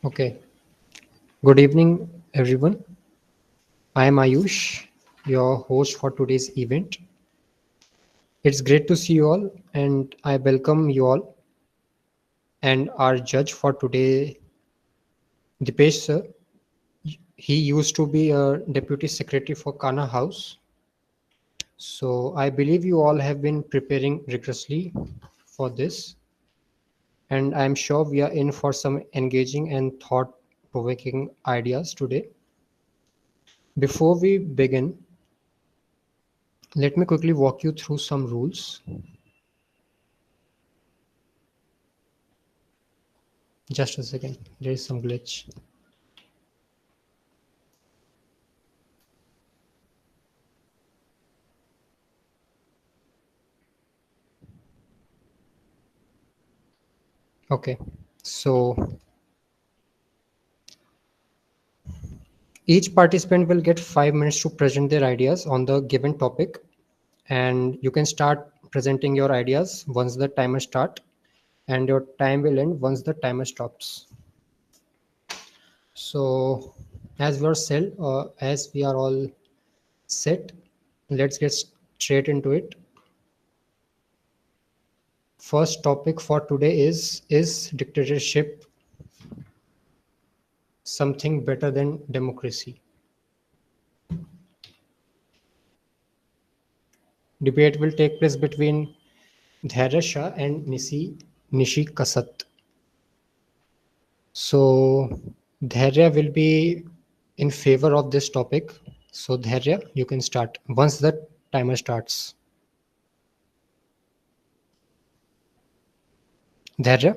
Okay. Good evening, everyone. I am Ayush, your host for today's event. It's great to see you all, and I welcome you all. And our judge for today, Dipesh sir, he used to be a deputy secretary for Kanha House. So I believe you all have been preparing rigorously for this, and I'm sure we are in for some engaging and thought-provoking ideas today. Before we begin, let me quickly walk you through some rules. Just a second, there is some glitch. Okay, so each participant will get 5 minutes to present their ideas on the given topic, and you can start presenting your ideas once the timer start, and your time will end once the timer stops. So, as we are all set, let's get straight into it. First topic for today is dictatorship something better than democracy? Debate will take place between Dhairya Shah and Nishi Kasat. So Dhairya will be in favor of this topic. So Dhairya, you can start once the timer starts. Dhairya,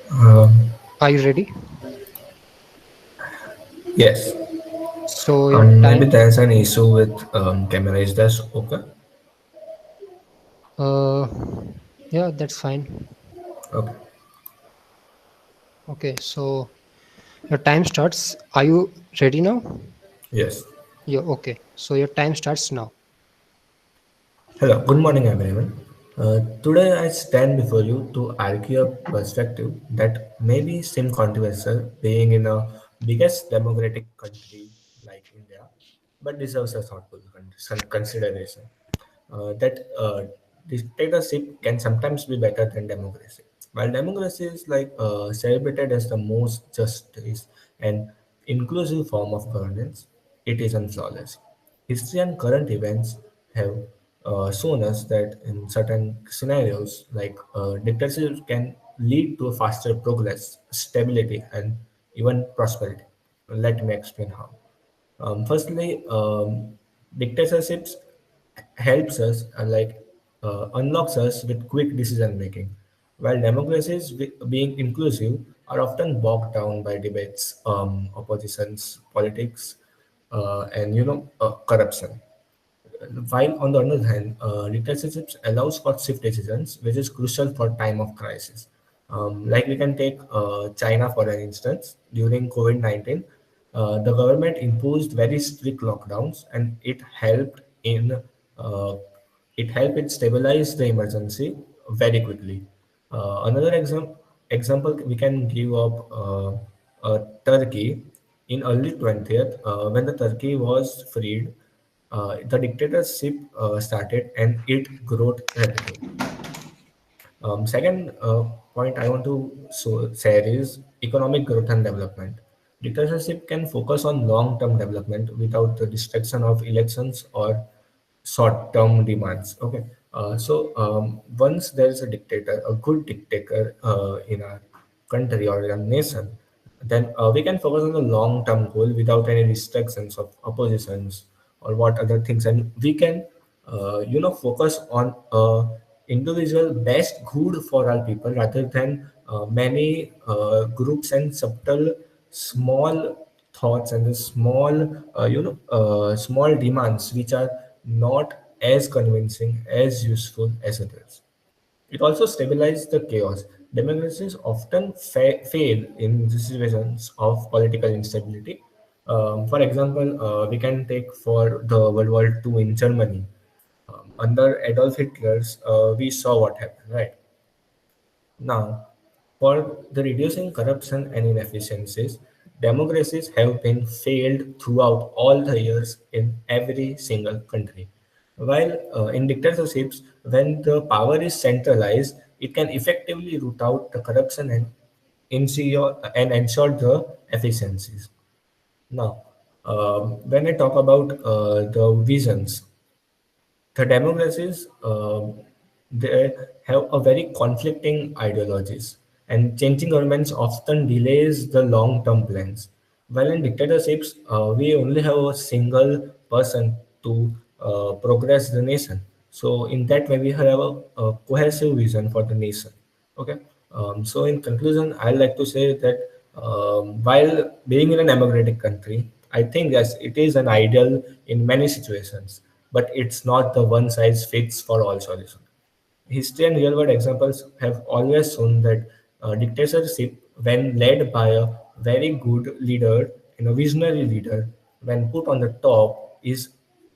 Um, are you ready? yes. So your Maybe time. there's an issue with camera. Is that okay? Uh, yeah, that's fine. Okay. Okay, so your time starts. Are you ready now? Yes. Yeah, okay. So your time starts now. Hello. Good morning, everyone. Today I stand before you to argue a perspective that may be seem controversial, being in a biggest democratic country like India, but deserves a thoughtful consideration. That dictatorship can sometimes be better than democracy. While democracy is celebrated as the most justice and inclusive form of governance, it isn't flawless. History and current events have shown us that in certain scenarios, dictatorship can lead to faster progress, stability, and even prosperity. Let me explain how. Firstly, dictatorships helps us unlocks us with quick decision making, while democracies being inclusive are often bogged down by debates, oppositions, politics, and corruption. While on the other hand, dictatorships allows for swift decisions, which is crucial for time of crisis. Like we can take China for an instance. During COVID-19, the government imposed very strict lockdowns, and uh, it helped it stabilize the emergency very quickly. Another example we can give up Turkey in early 20th when the Turkey was freed, the dictatorship started and it grew rapidly. Second point I want to share is economic growth and development. Dictatorship can focus on long-term development without the distraction of elections or short-term demands. Okay, once there is a dictator, a good dictator in a country or a nation, then we can focus on the long-term goal without any restrictions of oppositions or what other things, and we can focus on individual best good for our people rather than many groups and subtle small thoughts and the small demands which are not as convincing as useful as others. It also stabilizes the chaos. Democracies often fail in situations of political instability. For example, we can take for the World War II in Germany. Under Adolf Hitler's, we saw what happened, right? Now, For the reducing corruption and inefficiencies, democracies have been failed throughout all the years in every single country. While in dictatorships, when the power is centralized, it can effectively root out the corruption and ensure the efficiencies. Now, when I talk about the visions, the democracies they have a very conflicting ideologies, and changing governments often delays the long-term plans. While in dictatorships, we only have a single person to progress the nation. So in that way, we have a cohesive vision for the nation. Okay. So in conclusion, I like to say that while being in a democratic country, I think yes, it is an ideal in many situations, but it's not the one size fits for all solution. History and real world examples have always shown that dictatorship, when led by a very good leader and a visionary leader, when put on the top, is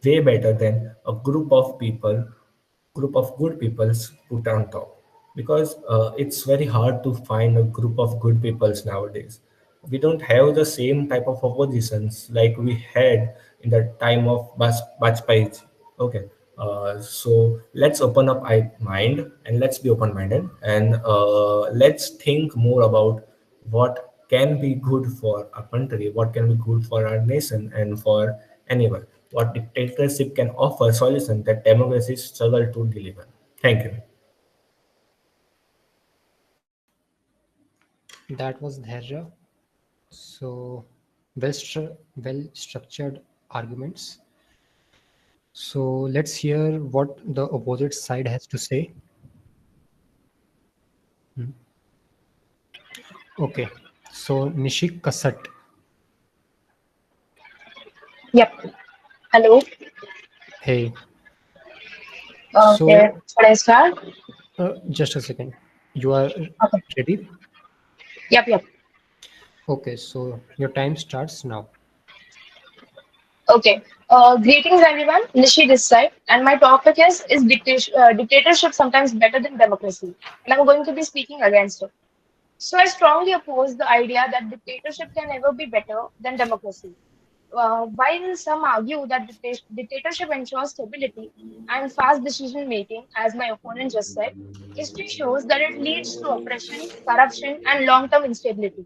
way better than a group of good peoples put on top, because it's very hard to find a group of good peoples nowadays. We don't have the same type of oppositions like we had in the time of Bajpayee. Okay, so let's open up our mind and let's be open minded, and let's think more about what can be good for a country, what can be good for our nation, and for anyone. What dictatorship can offer solution that democracies struggle to deliver. Thank you. That was Dharya. So, well structured arguments. So, let's hear what the opposite side has to say. Hmm. Okay. So, Nishik Kasat. Yep. Hello. Hey. Okay. So, Should I start? just a second. You are Okay. ready? Yep. Yep. Okay. So, your time starts now. Okay. Greetings, everyone. Nishi this side, and my topic is dictatorship sometimes better than democracy, and I'm going to be speaking against it. So I strongly oppose the idea that dictatorship can ever be better than democracy. While some argue that dictatorship ensures stability and fast decision making, as my opponent just said, history shows that it leads to oppression, corruption, and long-term instability.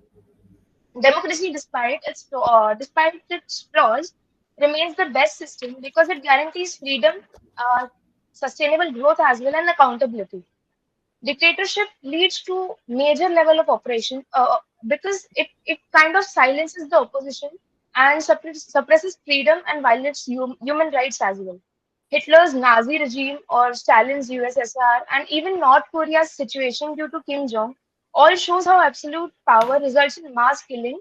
Democracy, despite its flaws, remains the best system because it guarantees freedom, uh, sustainable growth as well, and accountability. Dictatorship leads to major level of operation because it kind of silences the opposition and suppresses freedom and violates human rights as well. Hitler's Nazi regime or Stalin's USSR and even North Korea's situation due to Kim Jong all shows how absolute power results in mass killing,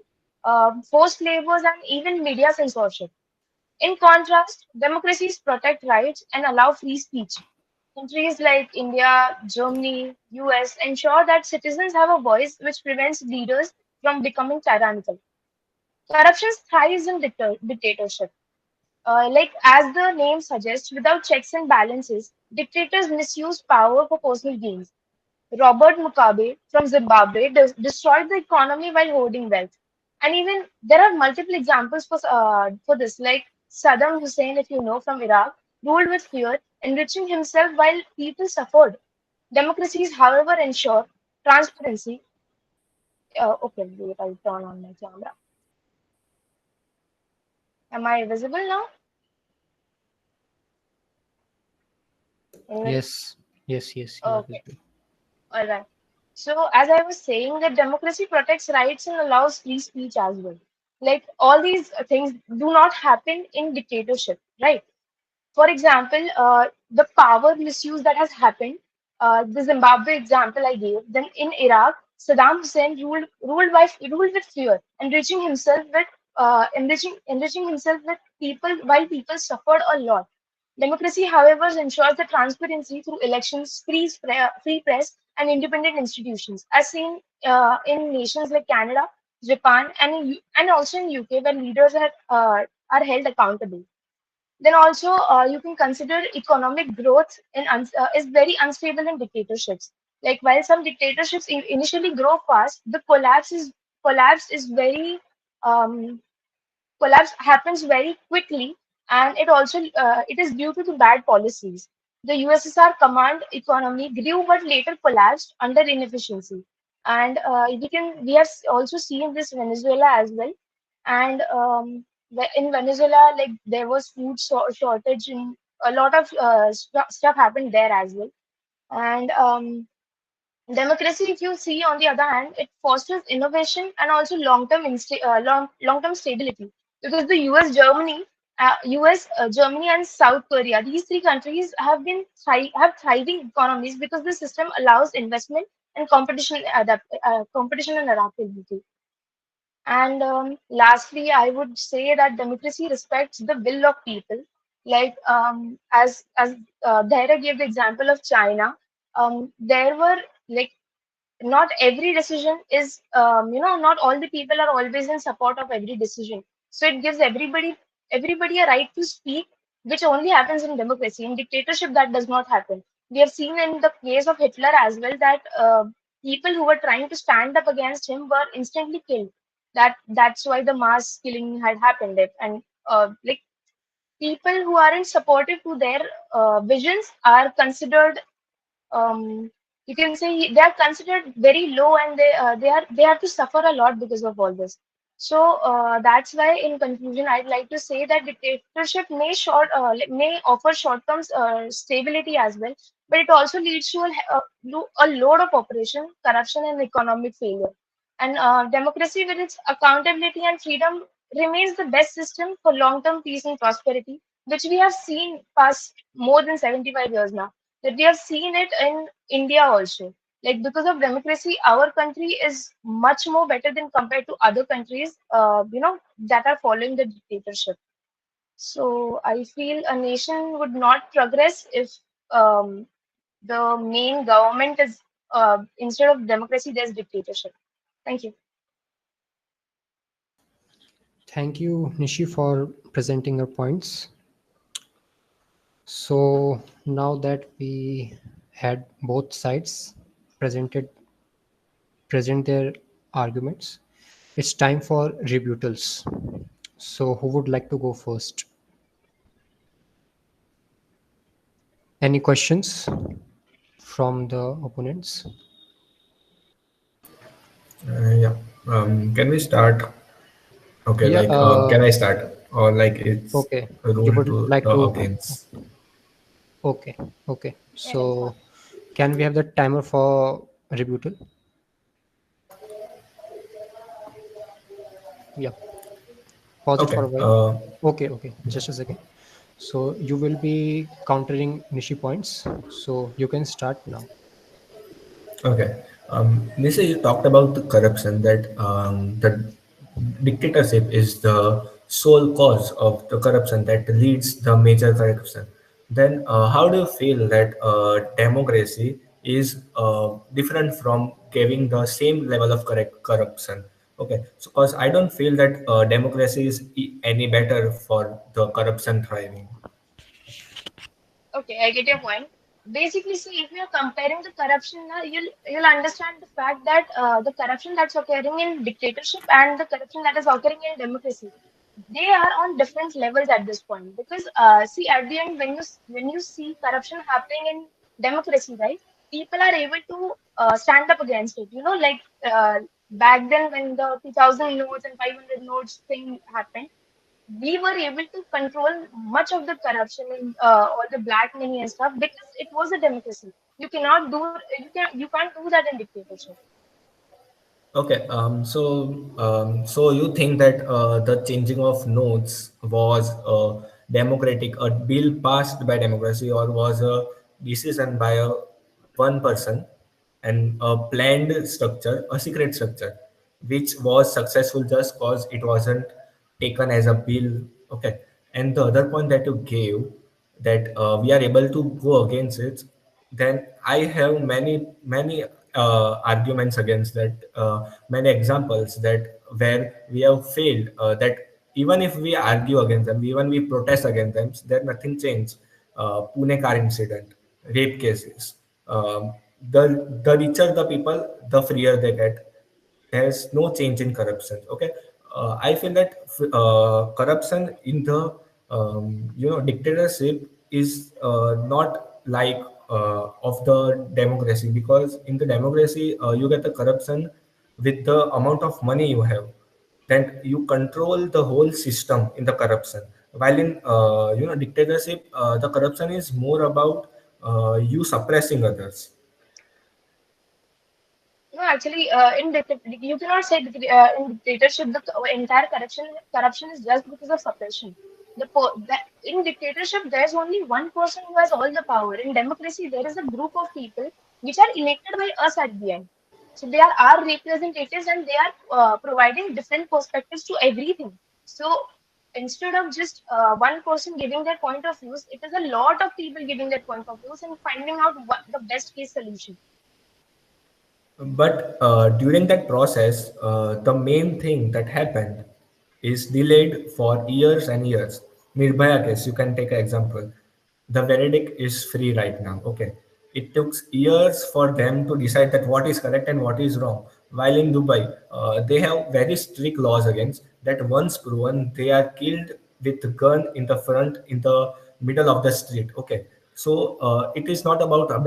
forced labors, and even media censorship. In contrast, democracies protect rights and allow free speech. Countries like India, Germany, US ensure that citizens have a voice which prevents leaders from becoming tyrannical. Corruption thrives in dictatorship. Like as the name suggests, without checks and balances, dictators misuse power for personal gains. Robert Mugabe from Zimbabwe destroyed the economy while hoarding wealth. And even there are multiple examples for this, like Saddam Hussein, if you know, from Iraq, ruled with fear, enriching himself while people suffered. Democracies, however, ensure transparency. Okay, wait, I'll turn on my camera. Am I visible now? Anyone? Yes. Yes. Yes. You are Okay, visible. all right. So, as I was saying, that democracy protects rights and allows free speech as well. Like all these things do not happen in dictatorship, right? For example, the power misuse that has happened, the Zimbabwe example I gave, then in Iraq, Saddam Hussein ruled with fear, enriching himself with people while people suffered a lot. Democracy, however, ensures the transparency through elections, free press, and independent institutions, as seen in nations like Canada, Japan, and also in UK, where leaders are held accountable. Then also you can consider economic growth is very unstable in dictatorships. Like while some dictatorships initially grow fast, the collapse is very um, collapse happens very quickly, and it is due to the bad policies. The USSR command economy grew but later collapsed under inefficiency, and we have also seen this Venezuela as well. And in Venezuela, like there was shortage, and a lot of stuff happened there as well. And democracy, if you see on the other hand, it fosters innovation and also long-term stability, because the Germany and South Korea, these three countries have thriving economies because the system allows investment and competition and adaptability. And lastly, I would say that democracy respects the will of people. Like as Dhaira gave the example of China, there were like not every decision is not all the people are always in support of every decision, so it gives everybody a right to speak, which only happens in democracy. In dictatorship that does not happen. We have seen in the case of Hitler as well that people who were trying to stand up against him were instantly killed. That's why the mass killing had happened. And like people who aren't supportive to their visions are considered, um, you can say they are considered very low, and they have to suffer a lot because of all this. So that's why, in conclusion, I'd like to say that dictatorship may offer short-term stability as well, but it also leads to a load of operation, corruption, and economic failure. And democracy, with its accountability and freedom, remains the best system for long-term peace and prosperity, which we have seen past more than 75 years now, that we have seen it in India also. Like because of democracy, our country is much more better than compared to other countries, that are following the dictatorship. So I feel a nation would not progress if um, the main government is instead of democracy, there's dictatorship. Thank you. Thank you, Nishi, for presenting your points. So now that we had both sides presented present their arguments, it's time for rebuttals. So who would like to go first? Any questions from the opponents? Yeah. Can we start? Okay, Yeah. like, can I start? Or like it's Okay. a You rule would to like the to? audience? Okay. Okay. You can start. So can we have the timer for rebuttal? Yeah. Pause it Okay. for a while. Okay. Okay. Just a second. So you will be countering Nishi points. So you can start now. Okay. Nisa, you talked about the corruption, that the dictatorship is the sole cause of the corruption that leads the major corruption. Then, how do you feel that democracy is different from giving the same level of corruption? Okay, so because I don't feel that democracy is any better for the corruption thriving. Okay, I get your point. Basically, see, if you're comparing the corruption, you'll understand the fact that the corruption that's occurring in dictatorship and the corruption that is occurring in democracy, they are on different levels at this point. Because see, at the end, when you see corruption happening in democracy, right, people are able to stand up against it. Like back then when the 2000 notes and 500 notes thing happened, we were able to control much of the corruption and all the black money and stuff because it was a democracy. You can't do that in dictatorship. Okay, so you think that the changing of notes was a democratic, a bill passed by democracy, or was a decision by one person, and a planned structure, a secret structure, which was successful just cause it wasn't taken as a bill. Okay, and the other point that you gave, that we are able to go against it, then I have many arguments against that, many examples that where we have failed, that even if we argue against them, even we protest against them, then nothing changed. Pune car incident, rape cases, the richer the people, the freer they get. There's no change in corruption. Okay, I feel that corruption in the dictatorship is not like of the democracy, because in the democracy you get the corruption with the amount of money you have, then you control the whole system in the corruption. While in dictatorship, the corruption is more about you suppressing others. No, actually, you cannot say that, in dictatorship the entire corruption is just because of suppression. In dictatorship, there's only one person who has all the power. In democracy, there is a group of people which are elected by us at the end. So they are our representatives, and they are providing different perspectives to everything. So instead of just one person giving their point of views, it is a lot of people giving their point of views and finding out what the best case solution. But during that process, the main thing that happened is delayed for years and years. Nirbhaya case, you can take an example. The verdict is free right now. Okay, it took years for them to decide that what is correct and what is wrong. While in Dubai, they have very strict laws against that. Once proven, they are killed with gun in the front, in the middle of the street. Okay, so it is not about a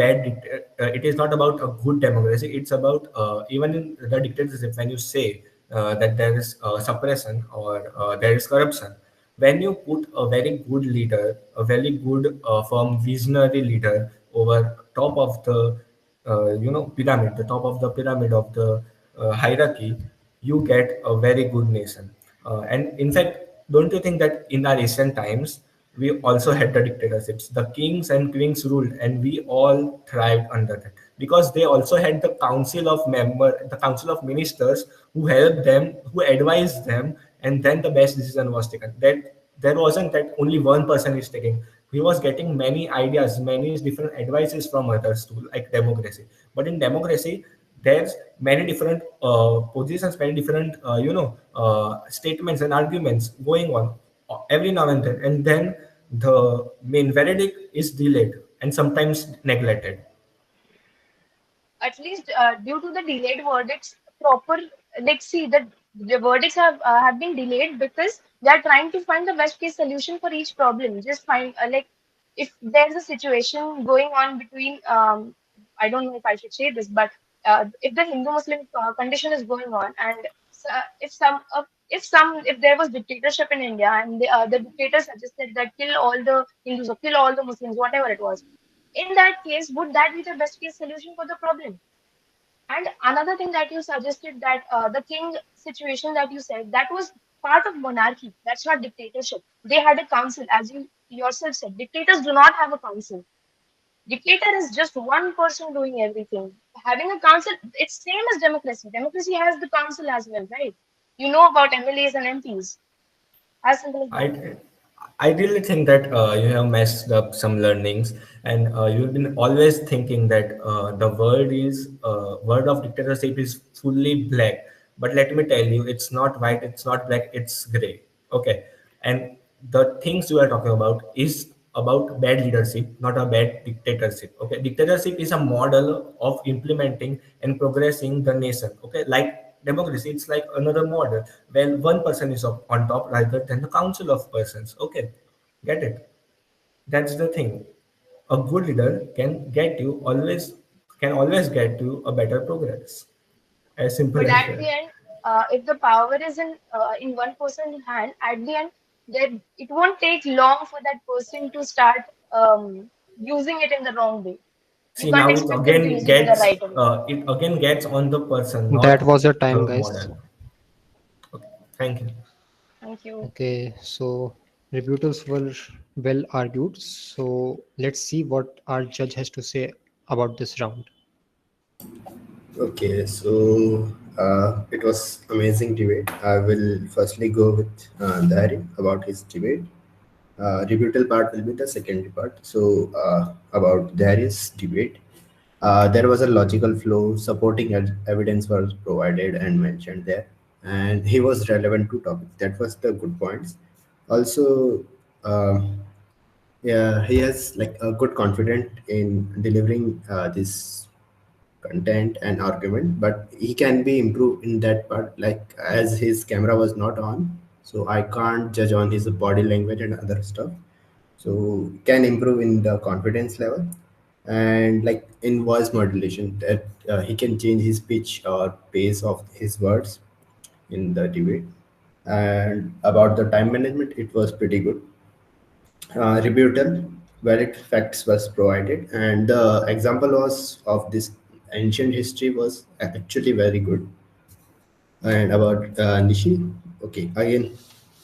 it is not about a good democracy. It's about even in the dictatorship, when you say that there is suppression or there is corruption, when you put a very good leader, a very good firm visionary leader over top of the pyramid, the top of the pyramid of the hierarchy, you get a very good nation. And in fact, don't you think that in our recent times we also had the dictatorships? The kings and queens ruled, and we all thrived under that, because they also had the council of ministers who helped them, who advised them, and then the best decision was taken. That there wasn't that only one person is taking. He was getting many ideas, many different advices from others too, like democracy. But in democracy, there's many different positions, many different statements and arguments going on every now and then the main verdict is delayed and sometimes neglected. At least due to the delayed verdicts, proper, like, see that the verdicts have been delayed because they are trying to find the best case solution for each problem. Just find, like, if there's a situation going on between, I don't know if I should say this, but if the Hindu Muslim condition is going on, and if there was dictatorship in India, and the dictator suggested that kill all the Hindus or kill all the Muslims, whatever it was, in that case, would that be the best case solution for the problem? And another thing that you suggested, that the king situation that you said, that was part of monarchy. That's not dictatorship. They had a council, as you yourself said. Dictators do not have a council. Dictator is just one person doing everything. Having a council, it's same as democracy. Democracy has the council as well, right? You know about MLAs and MPs. As simple as that. I I really think that you have messed up some learnings, and you've been always thinking that the word of dictatorship is fully black. But let me tell you, it's not white, it's not black, it's gray. Okay, and the things you are talking about is about bad leadership, not a bad dictatorship. Okay, dictatorship is a model of implementing and progressing the nation. Okay, like democracy, it's like another model when one person is on top rather than the council of persons. Okay, get it? That's the thing. A good leader can always get you a better progress. As simple But as at that. the end, if the power is in one person's hand, at the end, then it won't take long for that person to start using it in the wrong way. You See, can't now expect them to use it in the right way. it again gets on the person, That not was your time, the guys. model. Okay, thank you. Thank you. Okay, so rebuttals were well argued. So let's see what our judge has to say about this round. Okay, so it was amazing debate. I will firstly go with Dhari about his debate. Rebuttal part will be the second part. So about Dhari's debate, there was a logical flow, supporting evidence was provided and mentioned there, and he was relevant to topic. That was the good points. Also, yeah, he has like a good confidence in delivering this content and argument, but he can be improved in that part. Like as his camera was not on, so I can't judge on his body language and other stuff. So can improve in the confidence level, and like in voice modulation, that he can change his pitch or pace of his words in the debate. And about the time management, it was pretty good. Rebuttal, valid facts was provided, and the example was of this ancient history was actually very good. And about Nishi, okay, again,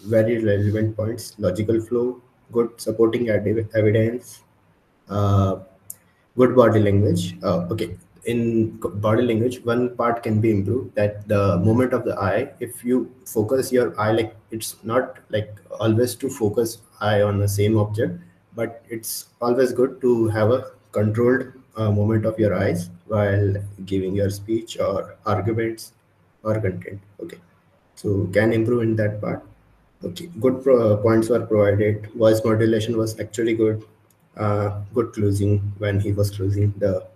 very relevant points: logical flow, good supporting evidence, uh, good body language. Okay, in body language, one part can be improved, that the movement of the eye. If you focus your eye, like it's not like always to focus eye on the same object, but it's always good to have a controlled movement of your eyes while giving your speech or arguments or content. Okay, so can improve in that part. Okay, good points were provided. Voice modulation was actually good. Good closing when he was closing the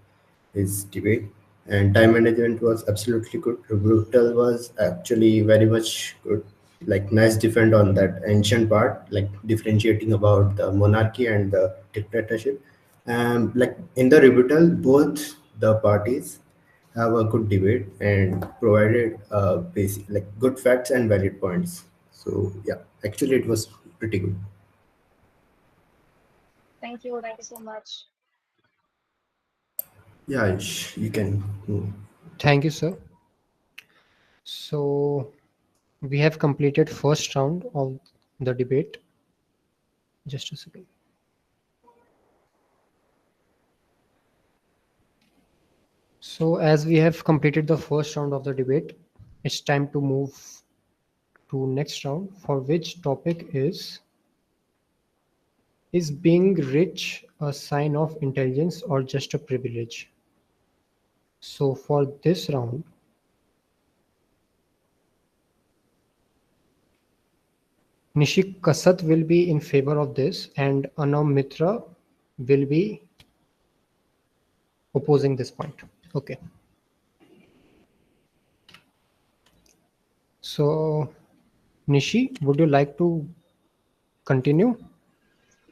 his debate, and time management was absolutely good. Rebuttal was actually very much good. Like nice defend on that ancient part, like differentiating about the monarchy and the dictatorship. Like in the rebuttal, both the parties have a good debate and provided basic like good facts and valid points. So yeah, actually it was pretty good. Thank you. Thank you so much. Yeah, you can. Thank you, sir. So we have completed first round of the debate. Just a second. So as we have completed the first round of the debate, it's time to move to next round, for which topic is being rich a sign of intelligence or just a privilege? So for this round, Nishik Kasat will be in favor of this and Anam Mitra will be opposing this point. Okay. So Nishi, would you like to continue,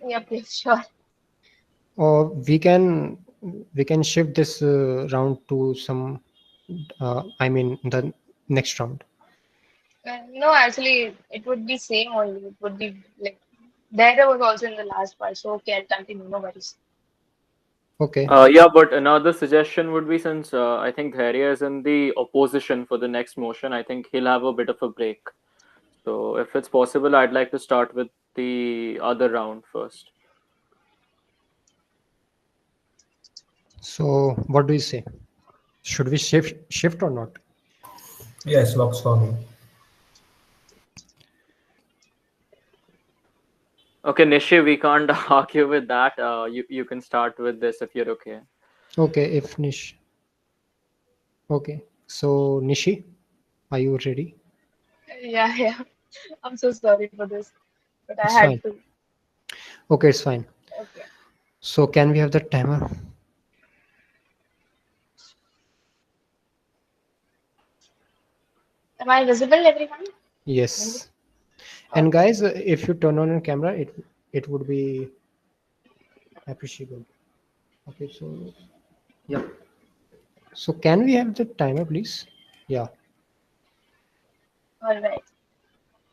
Yep, yep, sure. or we can shift this round to some I mean the next round. No, actually, it would be same only. It would be like there was also in the last part. So okay, I'll continue. No worries. Okay. Yeah, but another suggestion would be, since I think Dharia is in the opposition for the next motion, I think he'll have a bit of a break. So if it's possible, I'd like to start with the other round first. So what do you say? Should we shift or not? Yes, works for me. Okay, Nishi, we can't argue with that. You can start with this if you're okay. Okay, if Nish. Okay. So Nishi, are you ready? Yeah, yeah. I'm so sorry for this, but I It's had fine. to. Okay, it's fine. Okay. So can we have the timer? Am I visible, everyone? Yes. And Okay. guys, if you turn on your camera, it would be appreciable. Okay, so yeah. So can we have the timer, please? Yeah. All right.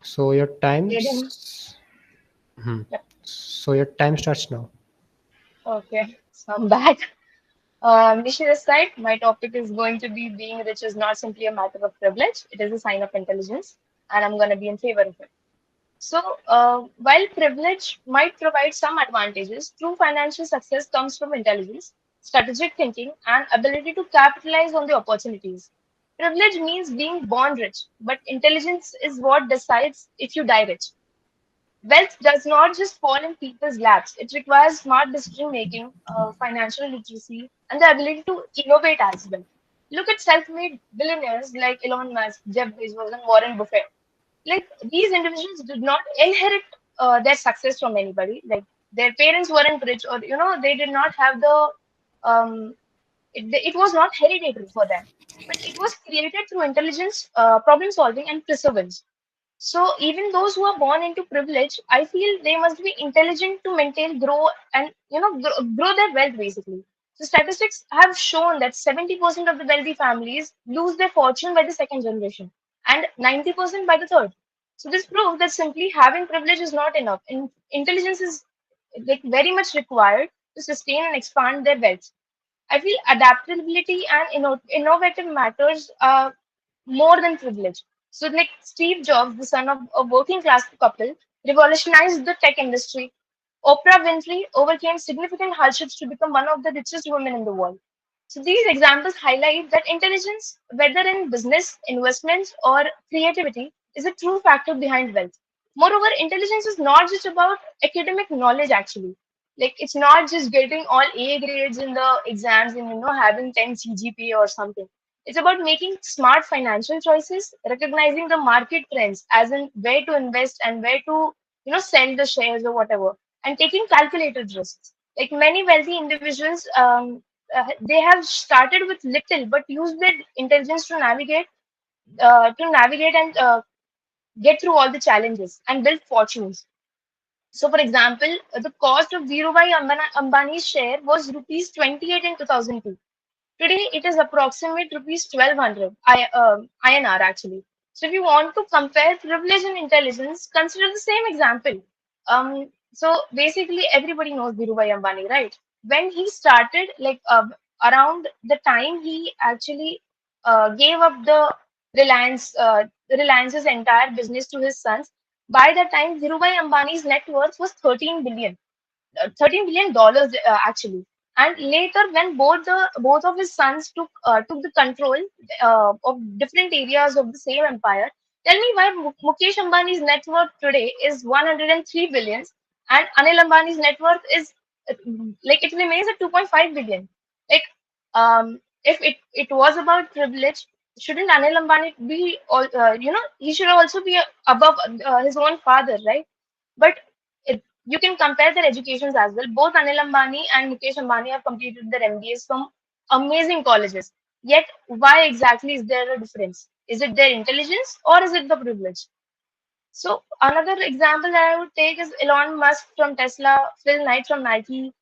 So your Ready? times. Mhm. Yep. So your time starts now. Okay. So I'm back. Nishi this side. My topic is going to be being rich is not simply a matter of privilege. It is a sign of intelligence, and I'm going to be in favor of it. So, while privilege might provide some advantages, true financial success comes from intelligence, strategic thinking, and ability to capitalize on the opportunities. Privilege means being born rich, but intelligence is what decides if you die rich. Wealth does not just fall in people's laps, it requires smart decision making, financial literacy, and the ability to innovate as well. Look at self made billionaires like Elon Musk, Jeff Bezos, and Warren Buffett. Like these individuals did not inherit their success from anybody. Like their parents weren't rich, or they did not have the um, It was not hereditary for them, but it was created through intelligence, problem solving, and perseverance. So even those who are born into privilege, I feel they must be intelligent to maintain, grow, and grow their wealth basically. So statistics have shown that 70% of the wealthy families lose their fortune by the second generation, and 90% by the third. So this proves that simply having privilege is not enough. Intelligence is like very much required to sustain and expand their wealth. I feel adaptability and innovative matters more than privilege. So, like Steve Jobs, the son of a working class couple, revolutionized the tech industry. Oprah Winfrey overcame significant hardships to become one of the richest women in the world. So, these examples highlight that intelligence, whether in business, investments, or creativity, is a true factor behind wealth. Moreover, intelligence is not just about academic knowledge, actually. Like, it's not just getting all A grades in the exams and, having 10 CGPA or something. It's about making smart financial choices, recognizing the market trends, as in where to invest and where to, sell the shares or whatever, and taking calculated risks. Like many wealthy individuals, they have started with little, but use their intelligence to navigate and get through all the challenges and build fortunes. So, for example, the cost of Dhirubhai Ambani's share was rupees 28 in 2002. Today, it is approximate rupees 1200 INR actually. So, if you want to compare privilege and intelligence, consider the same example. So basically, everybody knows Dhirubhai Ambani, right? When he started, like around the time he actually gave up the Reliance's entire business to his sons. By that time, Dhirubhai Ambani's net worth was 13 billion. $13 billion actually. And later, when both of his sons took the control of different areas of the same empire, tell me why Mukesh Ambani's net worth today is 103 billions and Anil Ambani's net worth is like it remains at 2.5 billion. Like if it was about privilege, shouldn't Anil Ambani be he should also be above his own father, right? But you can compare their educations as well. Both Anil Ambani and Mukesh Ambani have completed their MBAs from amazing colleges. Yet, why exactly is there a difference? Is it their intelligence or is it the privilege? So another example that I would take is Elon Musk from Tesla, Phil Knight from Nike.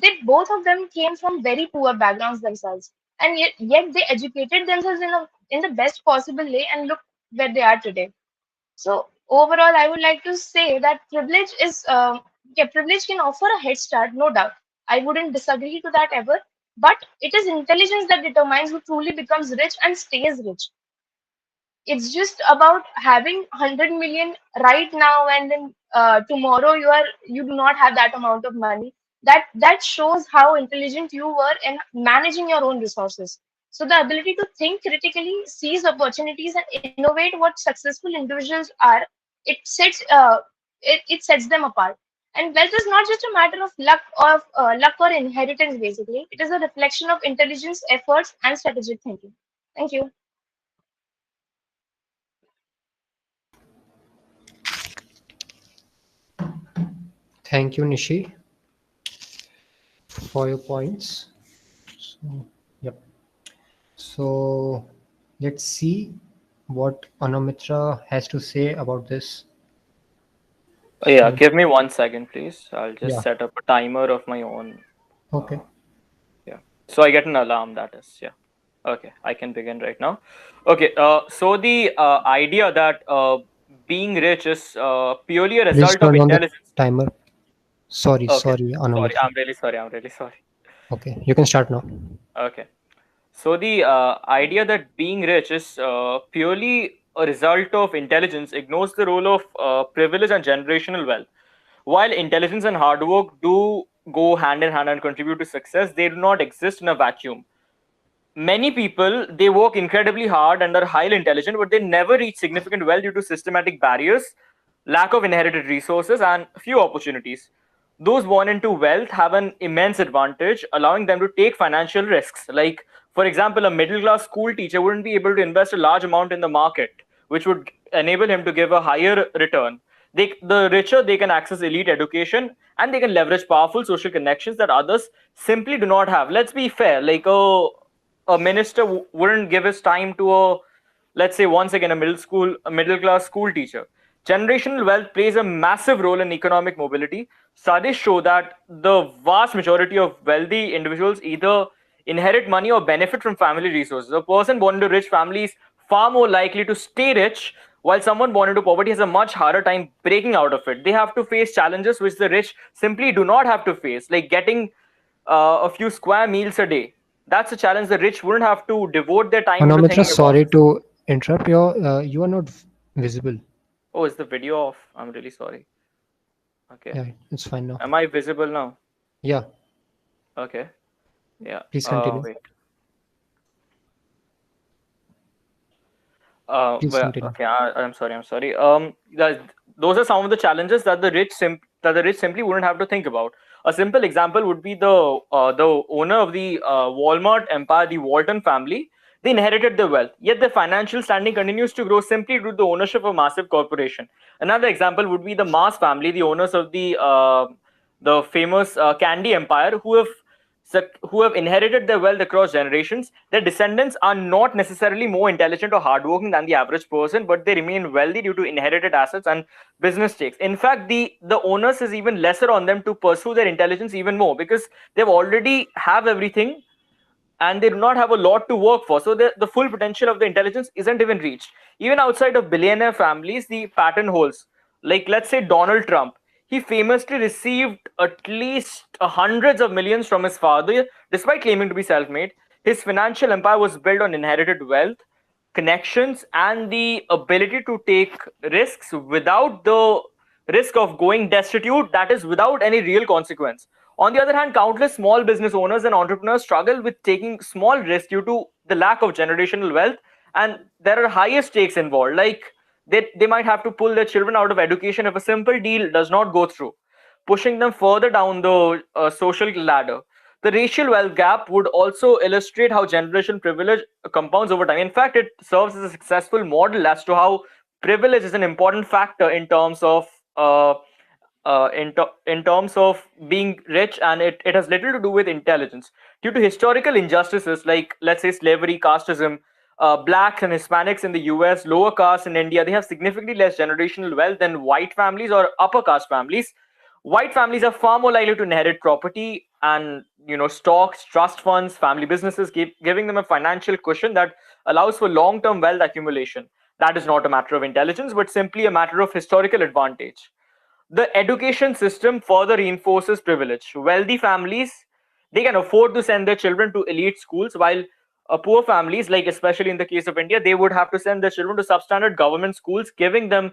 They both of them came from very poor backgrounds themselves, and yet they educated themselves in the best possible way, and look where they are today. So overall, I would like to say that privilege can offer a head start, no doubt. I wouldn't disagree to that ever. But it is intelligence that determines who truly becomes rich and stays rich. It's just about having 100 million right now, and then tomorrow you do not have that amount of money. That shows how intelligent you were in managing your own resources. So the ability to think critically, seize opportunities, and innovate what successful individuals are, it sets it sets them apart. And wealth is not just a matter of luck or inheritance. Basically, it is a reflection of intelligence, efforts, and strategic thinking. Thank you. Thank you, Nishi, for your points. So, yep. So let's see what Anamitra has to say about this. Yeah, So give me 1 second, please. I'll just yeah, set up a timer of my own. okay. Uh, yeah. So I get an alarm, that is. Yeah. Okay, I can begin right now. Okay, so the idea that being rich is purely a Please result of turn on the intelligence. timer. Sorry, Okay, sorry, sorry. Anamitra. I'm really sorry. I'm really sorry. Okay, you can start now. Okay. So the idea that being rich is purely a result of intelligence ignores the role of privilege and generational wealth. While intelligence and hard work do go hand in hand and contribute to success, they do not exist in a vacuum. Many people, they work incredibly hard and are highly intelligent, but they never reach significant wealth due to systematic barriers, lack of inherited resources, and few opportunities. Those born into wealth have an immense advantage, allowing them to take financial risks. Like, for example, a middle class school teacher wouldn't be able to invest a large amount in the market, which would enable him to give a higher return. The richer, they can access elite education, and they can leverage powerful social connections that others simply do not have. Let's be fair. Like a minister wouldn't give his time to a, let's say, once again, a middle class school teacher. Generational wealth plays a massive role in economic mobility. Studies show that the vast majority of wealthy individuals either inherit money or benefit from family resources. A person born into rich families far more likely to stay rich, while someone born into poverty has a much harder time breaking out of it. They have to face challenges which the rich simply do not have to face, like getting a few square meals a day. That's a challenge the rich wouldn't have to devote their time into Anamitra, thinking about. sorry to interrupt. You are not visible. Oh, is the video off? I'm really sorry. Okay. Yeah, it's fine now. Am I visible now? Yeah, Okay. Yeah. please continue. Wait. Please Well, continue. okay. I'm sorry. I'm sorry. Those are some of the challenges that the rich simply wouldn't have to think about. A simple example would be the owner of the Walmart empire, the Walton family. They inherited their wealth, yet their financial standing continues to grow simply due to the ownership of a massive corporation. Another example would be the Mars family, the owners of the famous candy empire, who have inherited their wealth across generations. Their descendants are not necessarily more intelligent or hardworking than the average person, but they remain wealthy due to inherited assets and business stakes. In fact, the onus is even lesser on them to pursue their intelligence even more, because they've already have everything and they do not have a lot to work for. So the full potential of the intelligence isn't even reached. Even outside of billionaire families, the pattern holds. Like, let's say Donald Trump, he famously received at least hundreds of millions from his father, despite claiming to be self-made. His financial empire was built on inherited wealth, connections, and the ability to take risks without the risk of going destitute, that is, without any real consequence. On the other hand, countless small business owners and entrepreneurs struggle with taking small risks due to the lack of generational wealth, and there are higher stakes involved. Like, they might have to pull their children out of education if a simple deal does not go through, pushing them further down the social ladder. The racial wealth gap would also illustrate how generation privilege compounds over time. In fact, it serves as a successful model as to how privilege is an important factor in terms of in terms of being rich, and it has little to do with intelligence. Due to historical injustices like, let's say, slavery, casteism, blacks and Hispanics in the US, lower castes in India, they have significantly less generational wealth than white families or upper caste families. White families are far more likely to inherit property and, stocks, trust funds, family businesses, giving them a financial cushion that allows for long-term wealth accumulation. That is not a matter of intelligence, but simply a matter of historical advantage. The education system further reinforces privilege. Wealthy families, they can afford to send their children to elite schools, while poor families, like especially in the case of India, they would have to send their children to substandard government schools, giving them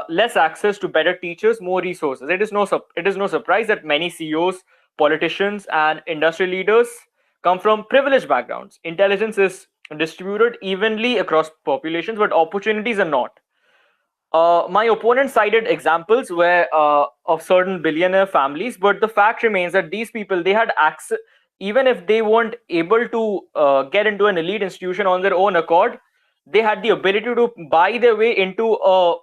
less access to better teachers, more resources. It is no surprise that many CEOs, politicians, and industry leaders come from privileged backgrounds. Intelligence is distributed evenly across populations, but opportunities are not. My opponent cited examples where of certain billionaire families, but the fact remains that these people, they had access, even if they weren't able to get into an elite institution on their own accord, they had the ability to buy their way into a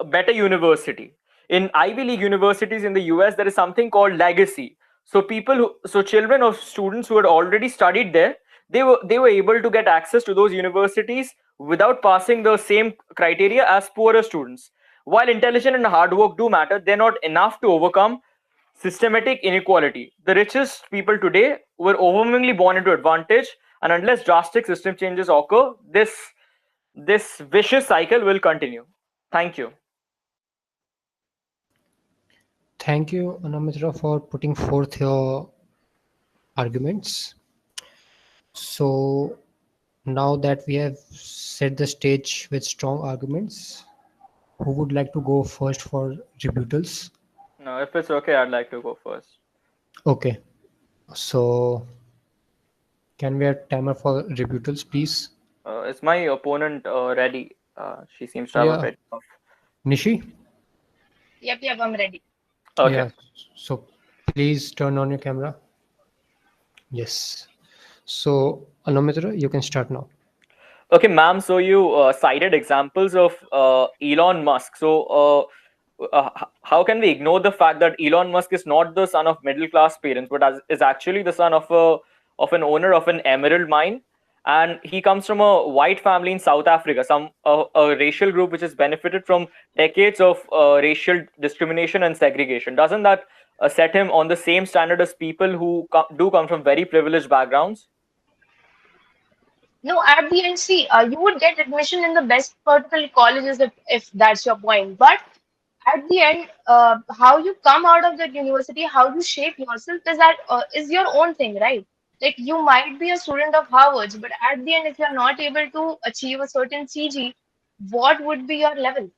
better university. In Ivy League universities in the US, there is something called legacy. So children of students who had already studied there, they were able to get access to those universities without passing the same criteria as poorer students. While intelligence and hard work do matter, they're not enough to overcome systematic inequality. The richest people today were overwhelmingly born into advantage, and unless drastic system changes occur, this vicious cycle will continue. Thank you. Thank you, Anamitra, for putting forth your arguments. So now that we have set the stage with strong arguments, who would like to go first for rebuttals? No, if it's okay, I'd like to go first. Okay, so can we have timer for rebuttals, please? Is my opponent ready? She seems to have a Yeah, bit of. Nishi? Yep, I'm ready. Okay. Yeah, so please turn on your camera. Yes. So, Anamitra, you can start now. Okay, ma'am. So you cited examples of Elon Musk. So how can we ignore the fact that Elon Musk is not the son of middle class parents, but is actually the son of an owner of an emerald mine, and he comes from a white family in South Africa, a racial group which has benefited from decades of racial discrimination and segregation. Doesn't that set him on the same standard as people who do come from very privileged backgrounds? No, at the end, see, you would get admission in the best particular colleges if that's your point. But at the end, how you come out of that university, how you shape yourself is your own thing, right? Like you might be a student of Harvard, but at the end, if you're not able to achieve a certain CG, what would be your level?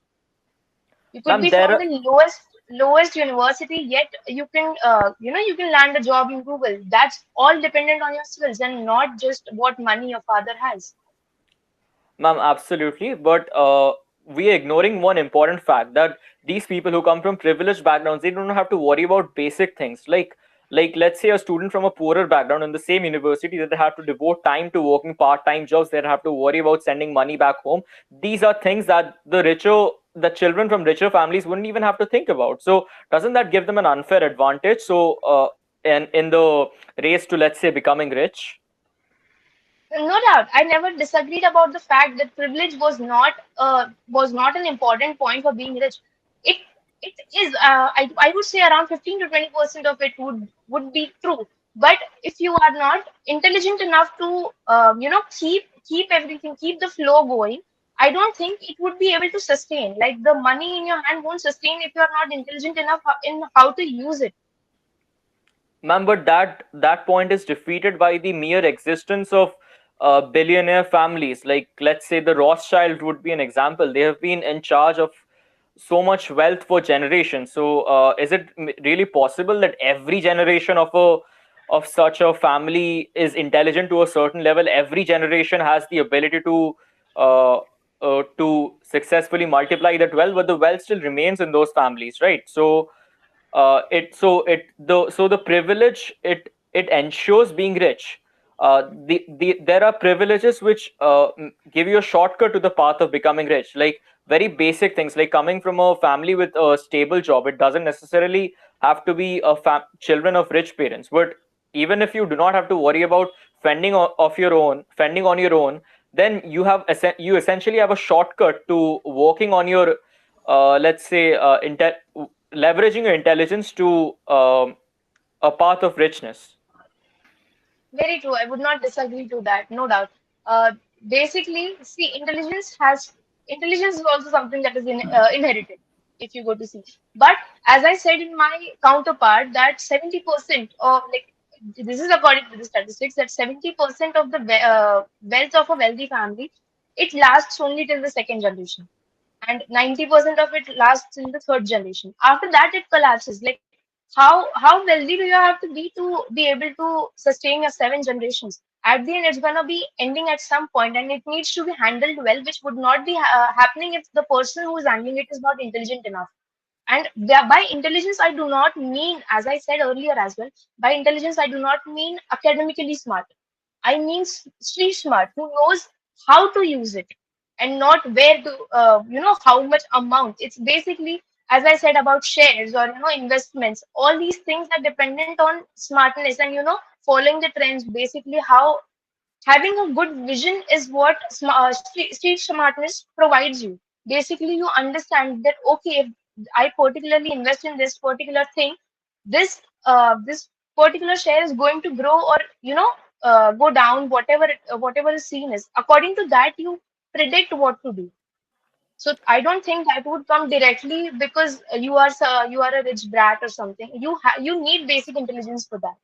You could Ma'am, be there from are, the lowest university, yet you can you can land a job in Google. That's all dependent on your skills and not just what money your father has. ma'am, absolutely. But we are ignoring one important fact that these people who come from privileged backgrounds, they don't have to worry about basic things like let's say a student from a poorer background in the same university that they have to devote time to working part-time jobs, they have to worry about sending money back home. These are things that the children from richer families wouldn't even have to think about. So doesn't that give them an unfair advantage? So in the race to, let's say, becoming rich. No doubt, I never disagreed about the fact that privilege was not an important point for being rich. It it is. I would say around 15 to 20% of it would be true. But if you are not intelligent enough to keep everything, keep the flow going, I don't think it would be able to sustain. Like the money in your hand won't sustain if you are not intelligent enough in how to use it. Ma'am, but that point is defeated by the mere existence of billionaire families. Like, let's say the Rothschild would be an example. They have been in charge of so much wealth for generations. So, is it really possible that every generation of such a family is intelligent to a certain level? Every generation has the ability uh, to successfully multiply that wealth, but the wealth still remains in those families, right? So it so it the so the privilege, it ensures being rich. There are privileges which give you a shortcut to the path of becoming rich, like very basic things like coming from a family with a stable job. It doesn't necessarily have to be children of rich parents, but even if you do not have to worry about fending on your own, then you essentially have a shortcut to working on your let's say leveraging your intelligence to a path of richness. Very true. I would not disagree to that, no doubt. Uh, Basically, see, intelligence is also something that is inherited if you go to see. But as I said in my counterpart, that 70% of like this is according to the statistics that 70% of the wealth of a wealthy family, it lasts only till the second generation, and 90% of it lasts in the third generation. After that, it collapses. Like how wealthy do you have to be able to sustain your seven generations? At the end, it's gonna be ending at some point, and it needs to be handled well, which would not be happening if the person who is handling it is not intelligent enough. And by intelligence, I do not mean, as I said earlier as well, by intelligence, I do not mean academically smart. I mean street smart, who knows how to use it and not where to, how much amount. It's basically, as I said about shares or, investments, all these things are dependent on smartness and, following the trends. Basically, how having a good vision is what street smartness provides you. Basically, you understand that okay, if I particularly invest in this particular thing, this particular share is going to grow or go down, whatever is seen is. According to that, you predict what to do. So I don't think that would come directly because you are a rich brat or something. You need basic intelligence for that.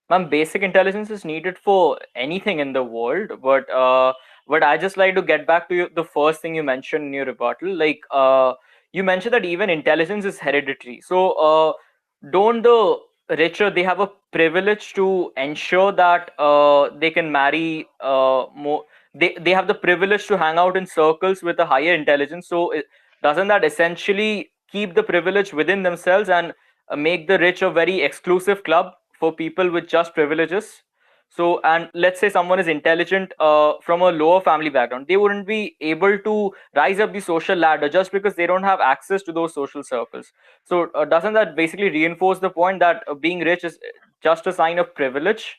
Ma'am, basic intelligence is needed for anything in the world, but I just like to get back to the first thing you mentioned in your rebuttal. Like you mentioned that even intelligence is hereditary. So don't the richer, they have a privilege to ensure that they can marry more. They have the privilege to hang out in circles with a higher intelligence. So doesn't that essentially keep the privilege within themselves and make the rich a very exclusive club for people with just privileges? So, and let's say someone is intelligent from a lower family background, they wouldn't be able to rise up the social ladder just because they don't have access to those social circles. So, doesn't that basically reinforce the point that being rich is just a sign of privilege?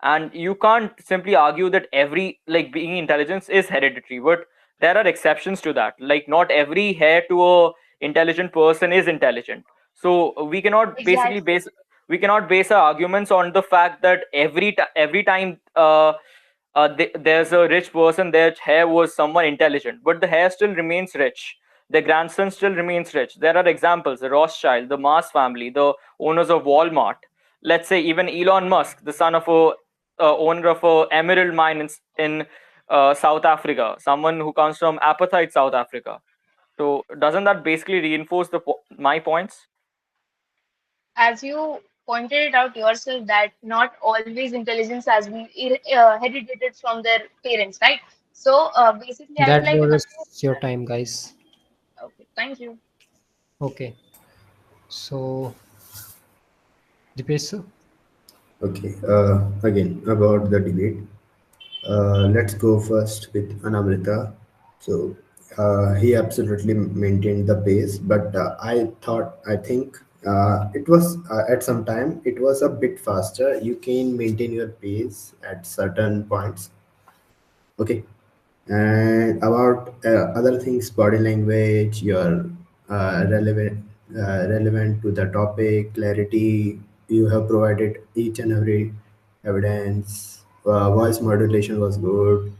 And you can't simply argue that every, like, being intelligence is hereditary, but there are exceptions to that. Like, not every heir to a intelligent person is intelligent. So we cannot basically Exactly. base our arguments on the fact that every time there's a rich person, their heir was someone intelligent, but the heir still remains rich. Their grandson still remains rich. There are examples: the Rothschild, the Mars family, the owners of Walmart. Let's say even Elon Musk, the son of a owner of a emerald mine in South Africa, someone who comes from apartheid South Africa. So doesn't that basically reinforce my points? As you pointed it out yourself, that not always intelligence has been heredited from their parents, right? So basically, I would That like to conclude was your that. time, guys. Okay, thank you. Okay. So, Dipesh sir, Okay. Again about the debate. Let's go first with Anamrita. So he absolutely maintained the pace, but I think it was at some time it was a bit faster. You can maintain your pace at certain points. Okay. And about other things, body language, your relevant to the topic, clarity, you have provided each and every evidence. Voice modulation was good.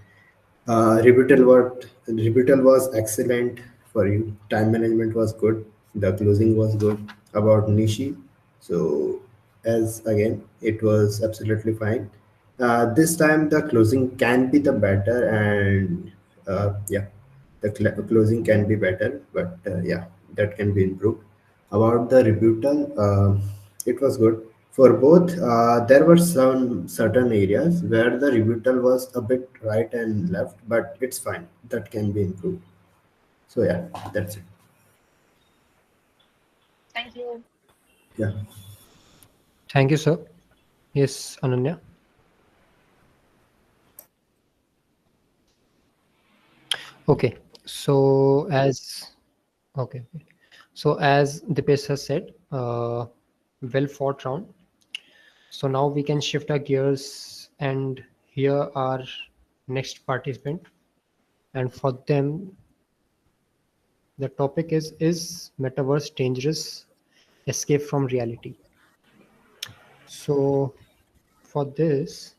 Rebuttal was excellent for you. Time management was good. The closing was good about Nishi. So as again, it was absolutely fine. This time the closing can be the better, and yeah, the closing can be better, but yeah, that can be improved. About the rebuttal, it was good for both. There were some certain areas where the rebuttal was a bit right and left, but it's fine. That can be improved. So yeah, that's it. Thank you. Yeah. thank you, sir. Yes, Ananya. Okay. So as okay, okay. So as Dipesh has said, well fought round. So now we can shift our gears and hear our next participant. And for them, the topic is metaverse dangerous? Escape from reality. So for this,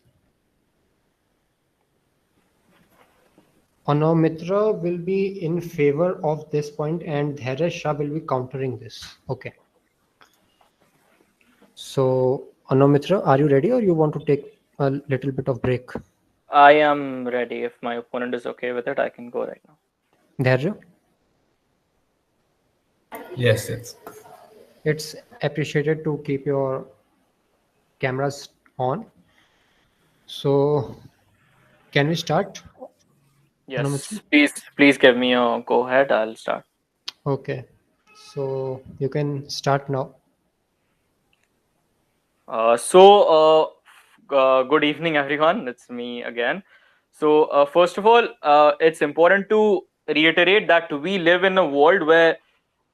Anamitra will be in favor of this point and Dheeraj Shah will be countering this. Okay. So Anamitra, are you ready or you want to take a little bit of break? I am ready. If my opponent is okay with it, I can go right now. Dheeraj, Yes, yes. it's appreciated to keep your cameras on. So can we start, Anamitra? Yes, please give me a go ahead. I'll start. Okay. So you can start now. Good evening, everyone. It's me again. So, first of all, it's important to reiterate that we live in a world where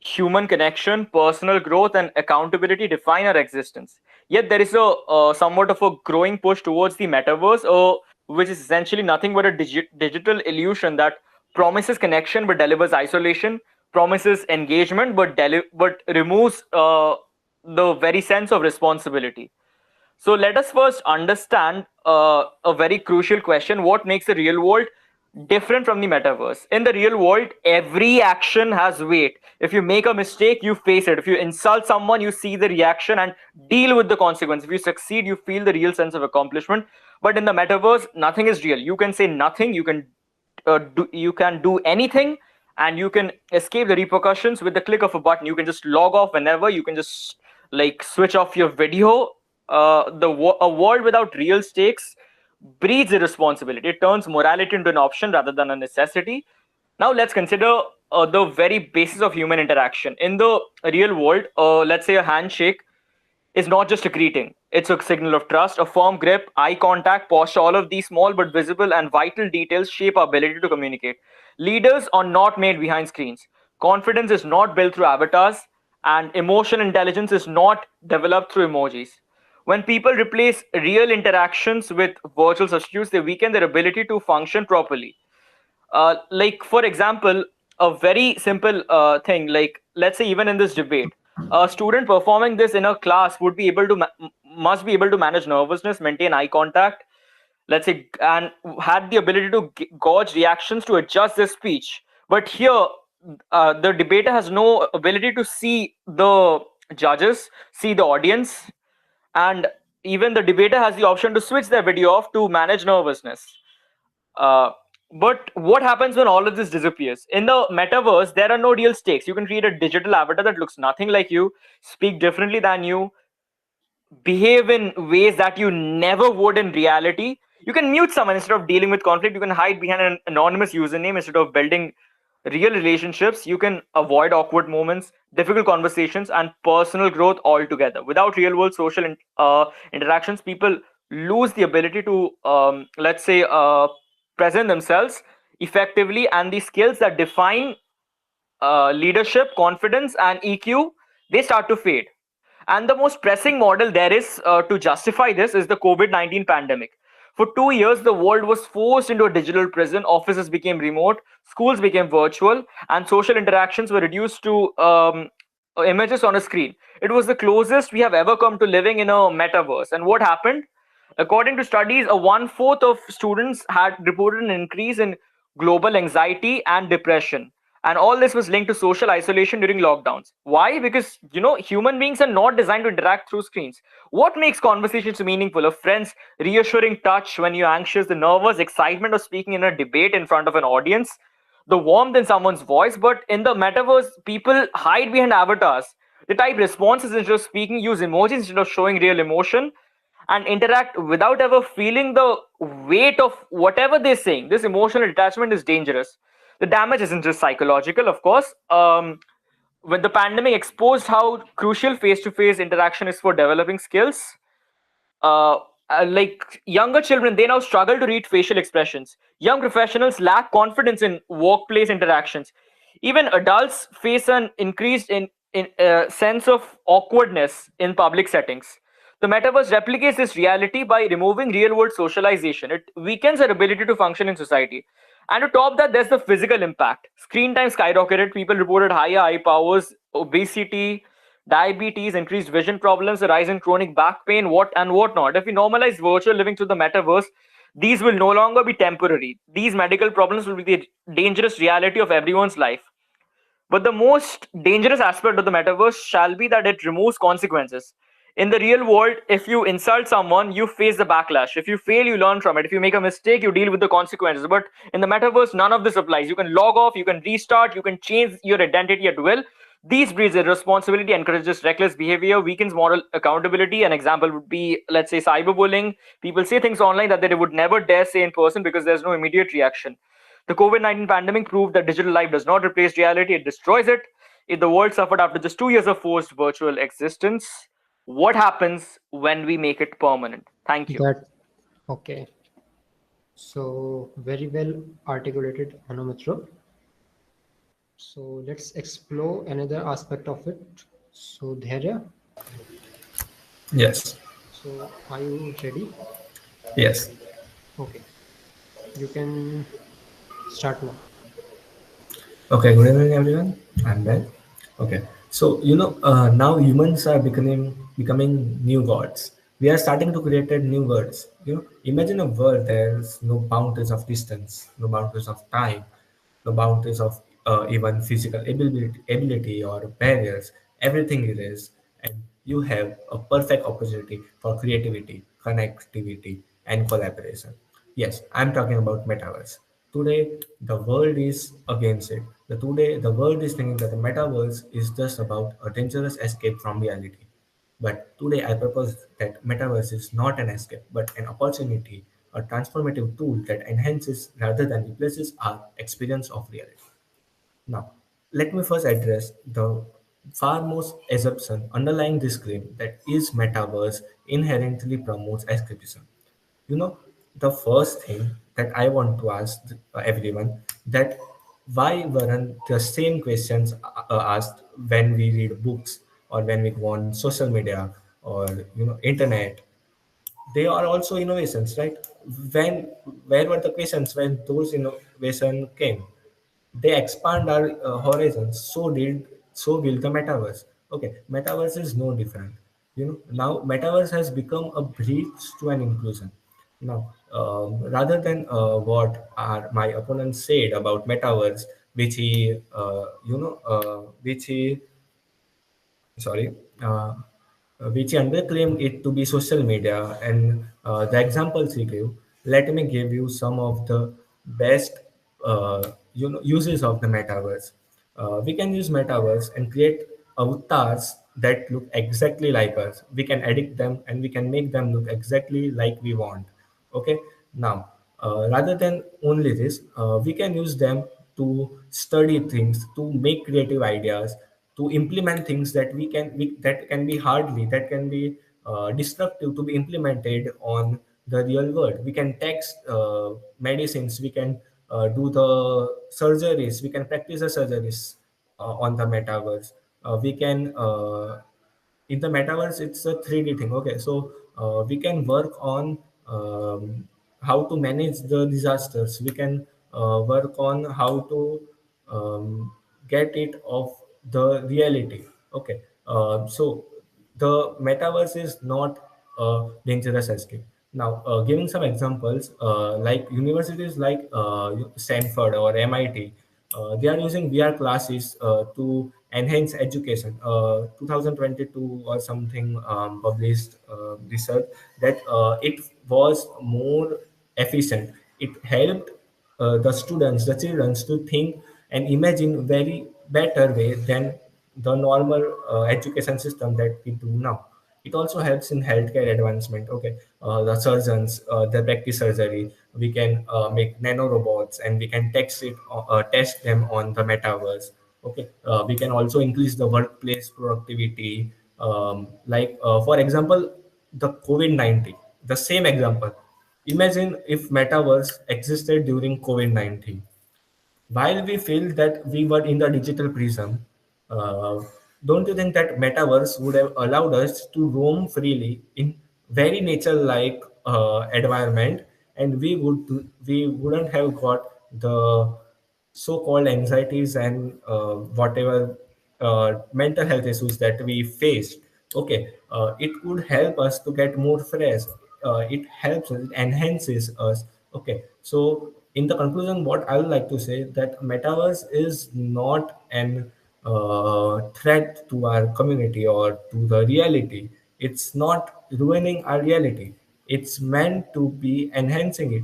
human connection, personal growth, and accountability define our existence. Yet, there is a somewhat of a growing push towards the metaverse, which is essentially nothing but a digital illusion that promises connection but delivers isolation, promises engagement but removes the very sense of responsibility. So let us first understand a very crucial question: what makes the real world different from the metaverse? In the real world, every action has weight. If you make a mistake, you face it. If you insult someone, you see the reaction and deal with the consequence. If you succeed, you feel the real sense of accomplishment. But in the metaverse, nothing is real. You can say nothing, you can do anything, and you can escape the repercussions with the click of a button. You can just log off whenever. You can just like switch off your video. A world without real stakes breeds irresponsibility. It turns morality into an option rather than a necessity. Now let's consider the very basis of human interaction in the real world. Let's say a handshake is not just a greeting. It's a signal of trust, a firm grip, eye contact, posture. All of these small but visible and vital details shape our ability to communicate. Leaders are not made behind screens. Confidence is not built through avatars, and emotional intelligence is not developed through emojis. When people replace real interactions with virtual substitutes, they weaken their ability to function properly. Like, for example, a very simple thing, like, let's say, even in this debate, a student performing this in a class would be able to must be able to manage nervousness, maintain eye contact, let's say, and had the ability to gauge reactions to adjust their speech. But here, the debater has no ability to see the judges, see the audience, and even the debater has the option to switch their video off to manage nervousness. uh, but what happens when all of this disappears? In the metaverse, there are no real stakes. You can create a digital avatar that looks nothing like you, speak differently than you, behave in ways that you never would in reality. You can mute someone instead of dealing with conflict. You can hide behind an anonymous username instead of building real relationships. You can avoid awkward moments, difficult conversations, and personal growth altogether. Without real world social interactions, people lose the ability to, let's say, present themselves effectively, and the skills that define leadership, confidence, and EQ, they start to fade. And the most pressing model there is to justify this is the COVID-19 pandemic. For 2 years, the world was forced into a digital prison. Offices became remote, schools became virtual, and social interactions were reduced to images on a screen. It was the closest we have ever come to living in a metaverse. And what happened? According to studies, a one-fourth of students had reported an increase in global anxiety and depression. And all this was linked to social isolation during lockdowns. Why? Because, human beings are not designed to interact through screens. What makes conversations meaningful? A friend's reassuring touch when you're anxious, the nervous excitement of speaking in a debate in front of an audience, the warmth in someone's voice. But in the metaverse, people hide behind avatars. They type responses instead of speaking, use emojis instead of showing real emotion, and interact without ever feeling the weight of whatever they're saying. This emotional detachment is dangerous. The damage isn't just psychological, of course. When the pandemic exposed how crucial face-to-face interaction is for developing skills, uh, like younger children, they now struggle to read facial expressions. Young professionals lack confidence in workplace interactions. Even adults face an increased in sense of awkwardness in public settings. The metaverse replicates this reality by removing real world socialization. It weakens our ability to function in society. And to top that, there's the physical impact. Screen time skyrocketed. People reported higher eye powers, obesity, diabetes, increased vision problems, a rise in chronic back pain, what and whatnot. If we normalize virtual living through the metaverse, these will no longer be temporary. These medical problems will be the dangerous reality of everyone's life. But the most dangerous aspect of the metaverse shall be that it removes consequences. In the real world, if you insult someone, you face the backlash. If you fail, you learn from it. If you make a mistake, you deal with the consequences. But in the metaverse, none of this applies. You can log off, you can restart, you can change your identity at will. These breeds irresponsibility, encourages reckless behavior, weakens moral accountability. An example would be, let's say, cyberbullying. People say things online that they would never dare say in person because there's no immediate reaction. The COVID-19 pandemic proved that digital life does not replace reality, it destroys it. If the world suffered after just 2 years of forced virtual existence, what happens when we make it permanent? Thank you. That okay. So very well articulated, Anumitra. So let's explore another aspect of it. So Dharya, Yes. so are you ready? Yes. Okay, you can start now. Okay, good evening, everyone. I'm Ben. Okay, so now humans are becoming new gods. We are starting to create new worlds. Imagine a world there's no boundaries of distance, no boundaries of time, no boundaries of even physical ability or barriers. Everything is, and you have a perfect opportunity for creativity, connectivity, and collaboration. Yes, I'm talking about metaverse. Today, the world is against it. Today, the world is thinking that the metaverse is just about a dangerous escape from reality. But today, I propose that metaverse is not an escape, but an opportunity, a transformative tool that enhances rather than replaces our experience of reality. Now, let me first address the far most assumption underlying this claim that is metaverse inherently promotes escapism. You know, the first thing that I want to ask everyone that why weren't the same questions asked when we read books or when we go on social media or internet? They are also innovations, right? when where were the questions when those innovation came? They expand our horizons. So will the metaverse. Okay, metaverse is no different. Now metaverse has become a bridge to an inclusion. Now, rather than what my opponent said about metaverse, which he sorry, which underclaim it to be social media, and the examples he gave. Let me give you some of the best uses of the metaverse. We can use metaverse and create avatars that look exactly like us. We can edit them and we can make them look exactly like we want. Okay, now rather than only this, we can use them to study things, to make creative ideas, to implement things that that can be hardly, that can be destructive to be implemented on the real world. We can text medicines, we can do the surgeries, we can practice the surgeries on the metaverse. We can In the metaverse, it's a 3D thing. Okay, so we can work on how to manage the disasters. We can work on how to um, get it of the reality. Okay, so the metaverse is not a dangerous escape. Now, giving some examples, like universities like Stanford or MIT, they are using VR classes to enhance education. 2022 or something published research that it was more efficient. It helped the students, the children, to think and imagine very better way than the normal education system that we do now. It also helps in healthcare advancement. Okay, the surgeons, they practice surgery. We can make nanorobots and we can test them on the metaverse. Okay, we can also increase the workplace productivity. For example, the COVID-19, the same example. Imagine if metaverse existed during COVID-19. While we feel that we were in the digital prism, uh, don't you think that metaverse would have allowed us to roam freely in very nature-like environment, and we wouldn't have got the so-called anxieties and whatever mental health issues that we faced. Okay, it could help us to get more fresh. It helps us, it enhances us. Okay, so in the conclusion, what I would like to say that metaverse is not an threat to our community or to the reality. It's not ruining our reality. It's meant to be enhancing it.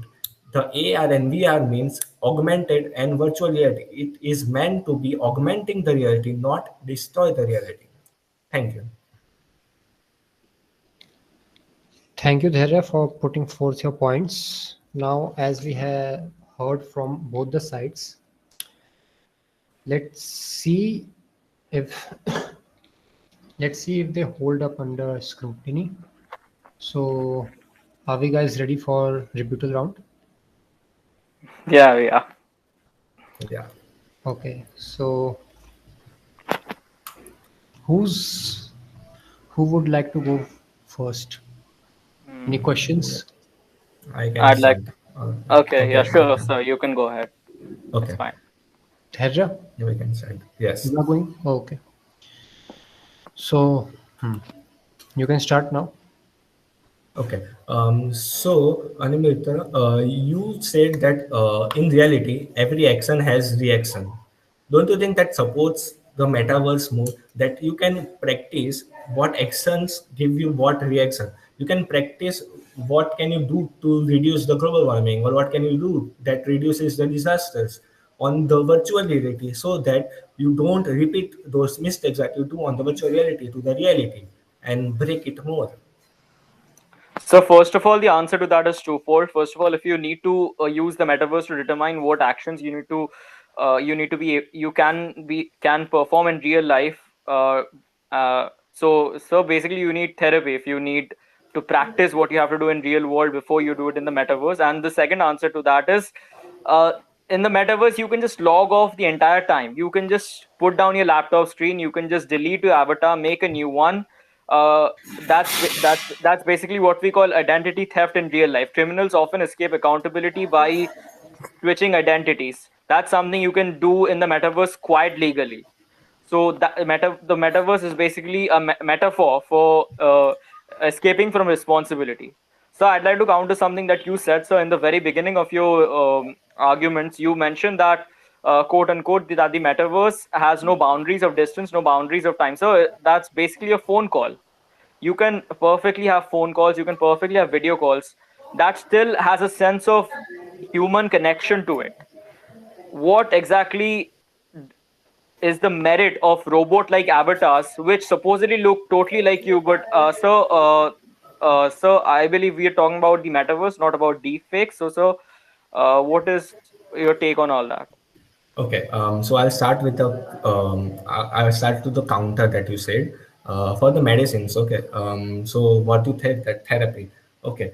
The AR and VR means augmented and virtual reality. It is meant to be augmenting the reality, not destroy the reality. Thank you. Thank you, Dharya, for putting forth your points. Now, as we have heard from both the sides, let's see if let's see if they hold up under scrutiny. So, are we guys ready for rebuttal round? Yeah, yeah. Yeah. Okay. So, who's who would like to go first? Any Hmm. questions? I can I'd like. start. Okay, yeah, Okay. sure. Okay. So you can go ahead. It's Okay. fine. Dharya, Yeah, we can start. Yes. you are going. Okay. So, you can start now. Okay. Animita, you said that in reality, every action has reaction. Don't you think that supports the metaverse more? That you can practice what actions give you what reaction. You can practice what can you do to reduce the global warming, or what can you do that reduces the disasters on the virtual reality, so that you don't repeat those mistakes that you do on the virtual reality to the reality and break it more. So first of all, the answer to that is twofold. First of all, if you need to use the metaverse to determine what actions you need to be, you can perform in real life. so basically you need therapy if you need to practice what you have to do in real world before you do it in the metaverse. And the second answer to that is, uh, in the metaverse you can just log off the entire time. You can just put down your laptop screen, you can just delete your avatar, make a new one. uh, that's basically what we call identity theft in real life. Criminals often escape accountability by switching identities. That's something you can do in the metaverse quite legally. So the metaverse is basically a metaphor for escaping from responsibility. So I'd like to counter something that you said. So in the very beginning of your arguments, you mentioned that, quote unquote, that the metaverse has no boundaries of distance, no boundaries of time. So that's basically a phone call. You can perfectly have phone calls, you can perfectly have video calls. That still has a sense of human connection to it. What exactly is the merit of robot like avatars which supposedly look totally like you? But so I believe we are talking about the metaverse, not about deepfakes. So what is your take on all that? Okay, so I'll start with the I'll start to the counter that you said for the medicines. Okay, so what you think that therapy? Okay,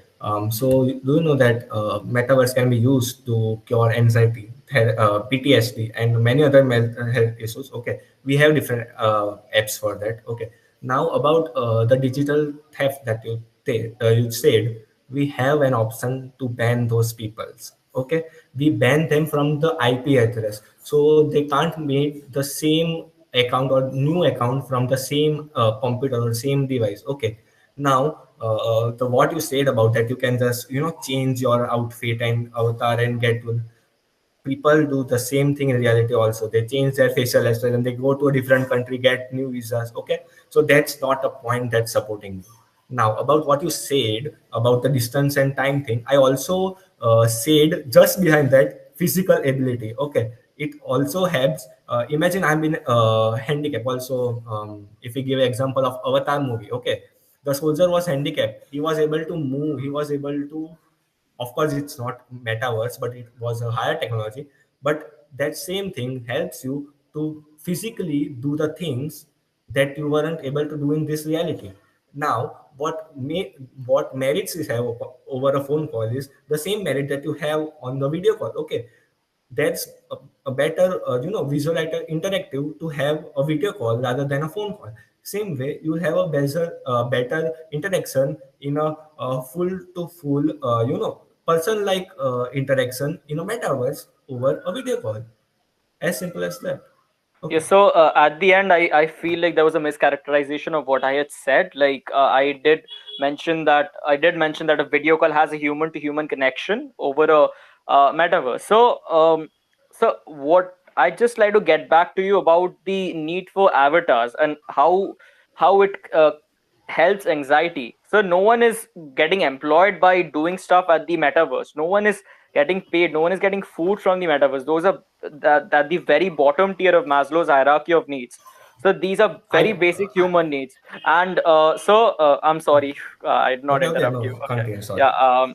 so do you know that metaverse can be used to cure anxiety, PTSD, and many other mental health issues? Okay, we have different apps for that. Okay, now about the digital theft that you said, we have an option to ban those peoples. Okay, we ban them from the IP address, so they can't make the same account or new account from the same computer or same device. Okay, now the what you said about that, you can just change your outfit and avatar and get one. People do the same thing in reality also. They change their facial hairstyle and they go to a different country, get new visas. Okay, so that's not a point that's supporting me. Now about what you said about the distance and time thing, I also said just behind that physical ability. Okay, it also helps. Imagine I'm in handicap also. If we give an example of Avatar movie, okay, the soldier was handicapped, he was able to move, he was able to, of course it's not metaverse but it was a higher technology, but that same thing helps you to physically do the things that you weren't able to do in this reality. Now what merits you have over a phone call is the same merit that you have on the video call. Okay, that's a better visual interactive to have a video call rather than a phone call. Same way you have a better interaction in a full to full person like interaction in a metaverse over a video call. As simple as that. Yeah, Okay. so at the end, I feel like there was a mischaracterization of what I had said. Like, I did mention that a video call has a human to human connection over a metaverse. So what I just like to get back to you about the need for avatars and how it helps anxiety. So no one is getting employed by doing stuff at the metaverse. No one is getting paid. No one is getting food from the metaverse. Those are that the very bottom tier of Maslow's hierarchy of needs. So these are very basic human needs. And I'm sorry, I did not Okay, okay, interrupt no, you. Okay, continue, sorry. yeah.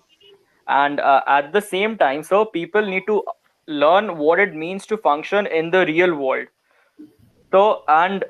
And at the same time, so people need to learn what it means to function in the real world. So and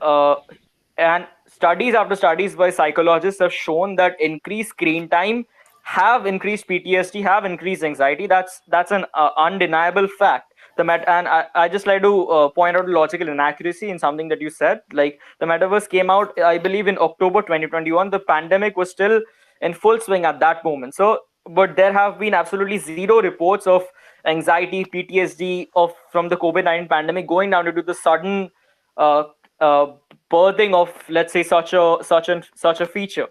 studies after studies by psychologists have shown that increased screen time have increased PTSD, have increased anxiety. That's an undeniable fact. And I just like to point out logical inaccuracy in something that you said. Like, the metaverse came out, I believe, in October 2021. The pandemic was still in full swing at that moment. So, but there have been absolutely zero reports of anxiety, PTSD of from the COVID-19 pandemic going down due to the sudden uh, uh, birthing of, let's say, such a feature.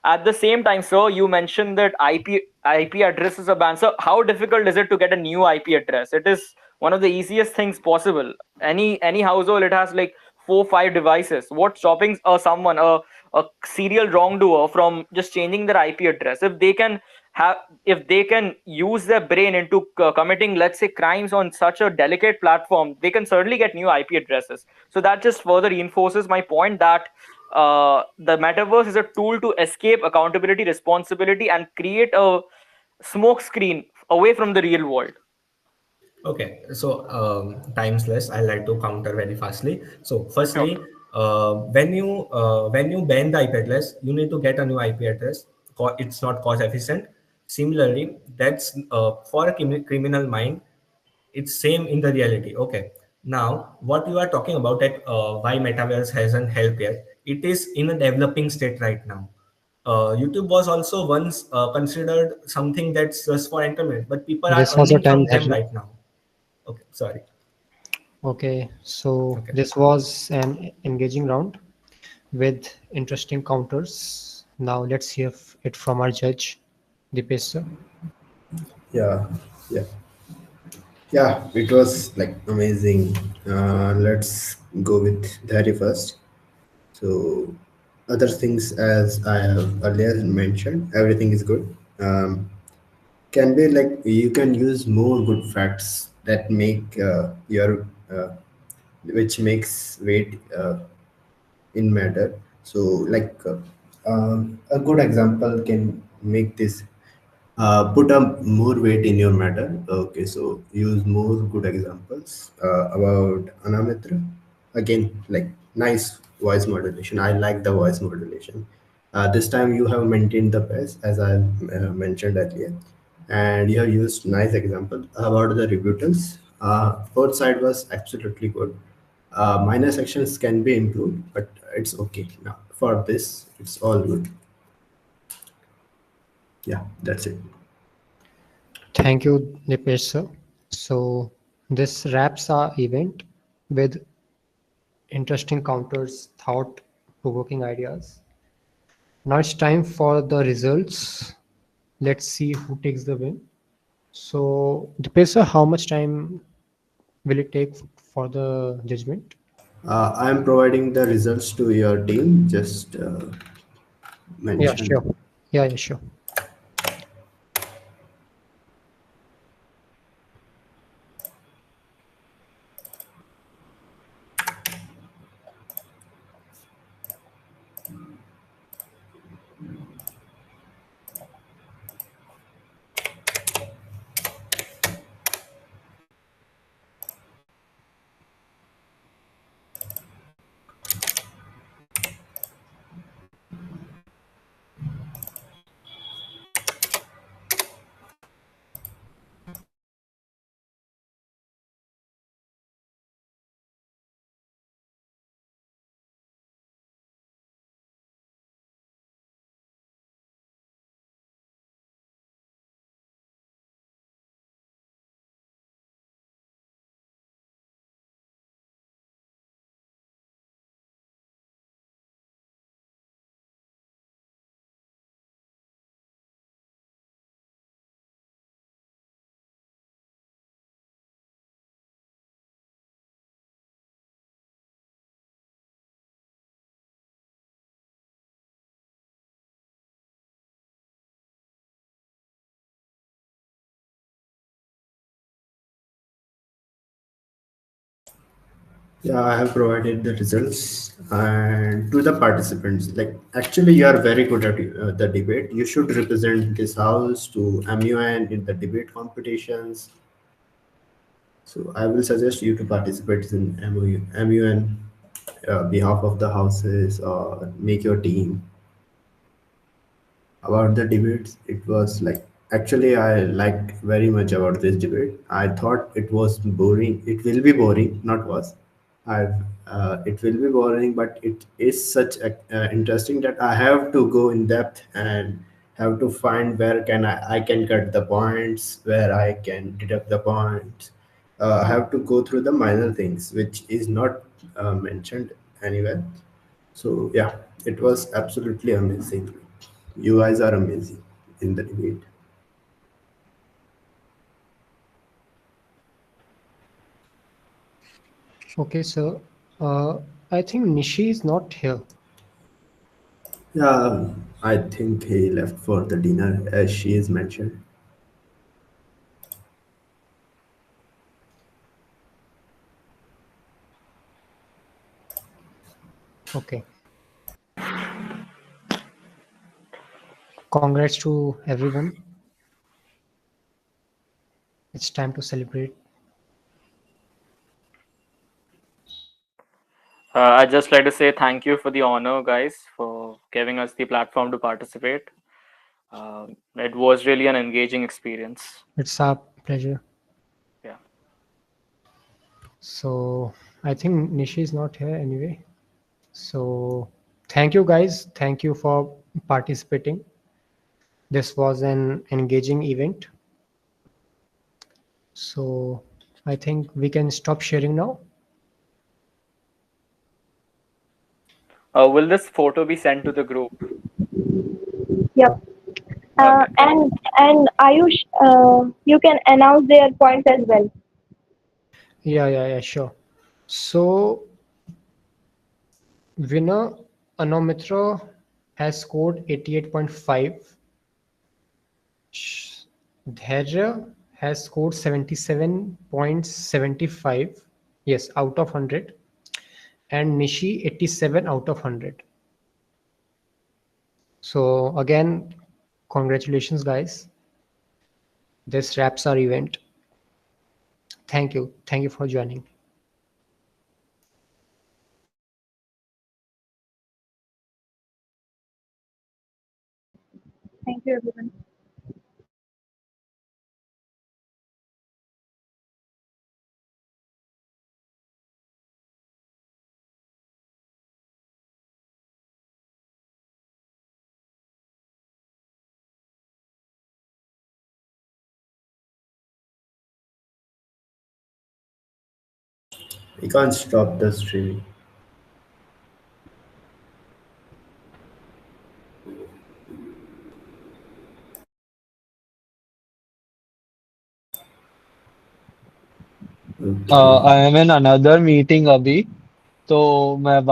At the same time, sir, you mentioned that IP addresses are banned. So how difficult is it to get a new IP address? It is one of the easiest things possible. Any household, it has like 4 5 devices. What stopping someone, a serial wrongdoer, from just changing their IP address? Have if they can use their brain into committing, let's say, crimes on such a delicate platform, they can certainly get new IP addresses. So that just further reinforces my point that the metaverse is a tool to escape accountability, responsibility, and create a smoke screen away from the real world. Okay, so time's less. I like to counter very fastly. So, Sure. firstly, When you ban the IP address, you need to get a new IP address. It's not cost efficient. Similarly, that's for a criminal mind, it's same in the reality. Okay, now what you are talking about, that why metaverse hasn't helped yet, it is in a developing state right now. YouTube was also once considered something that's just for entertainment, but people are This was a earning time from that them right now. Okay, sorry. okay, so Okay. this was an engaging round with interesting counters. Now let's hear it from our judge, Dipesh sir. Yeah, yeah, yeah. It was like amazing. Let's go with Dhari first. So, other things, as I have earlier mentioned, everything is good. Can be like you can use more good facts that make your which makes weight in matter. So, like a good example can make this put a more weight in your matter. Okay, so use more good examples about Anamitra. Again, like nice voice modulation. I like the voice modulation. This time you have maintained the pace as I mentioned earlier, and you have used nice example about the rebuttals. Both side was absolutely good. Minor sections can be improved, but it's okay now. For this, it's all good. Yeah, that's it. Thank you, Dipesh sir. So this wraps our event with interesting counters, thought-provoking ideas. Now it's time for the results. Let's see who takes the win. So, Dipesh sir, how much time will it take for the judgment? I am providing the results to your team. Just Yeah, mention. sure. Yeah, sure. Yeah, I have provided the results and to the participants. Like, actually, you are very good at the debate. You should represent this house to MUN in the debate competitions. So, I will suggest you to participate in MUN behalf of the houses or make your team. About the debates, it was like actually I liked very much about this debate. I thought it was boring. It will be boring, not was. I've it will be boring, but it is such a, interesting that I have to go in depth and have to find where can I can cut the points, where I can deduct the points. I have to go through the minor things, which is not mentioned anywhere. So yeah, it was absolutely amazing. You guys are amazing in the debate. Okay, so I think Nishi is not here. Yeah, I think he left for the dinner as she is mentioned. Okay. Congrats to everyone. It's time to celebrate. I'd just like to say thank you for the honor, guys, for giving us the platform to participate. It was really an engaging experience. It's our pleasure. Yeah. So I think Nishi is not here anyway. So thank you guys. Thank you for participating. This was an engaging event. So I think we can stop sharing now. Will this photo be sent to the group? Yep. Okay. And Ayush, you can announce their points as well. Yeah, sure. So winner Anomitra has scored 88.5. Dhairya has scored 77.75. Yes, out of 100. And Nishi 87 out of 100. So again, congratulations guys. This wraps our event. Thank you. Thank you for joining. Thank you, everyone. We can't stop the streaming. Okay. I am in another meeting अभी तो मैं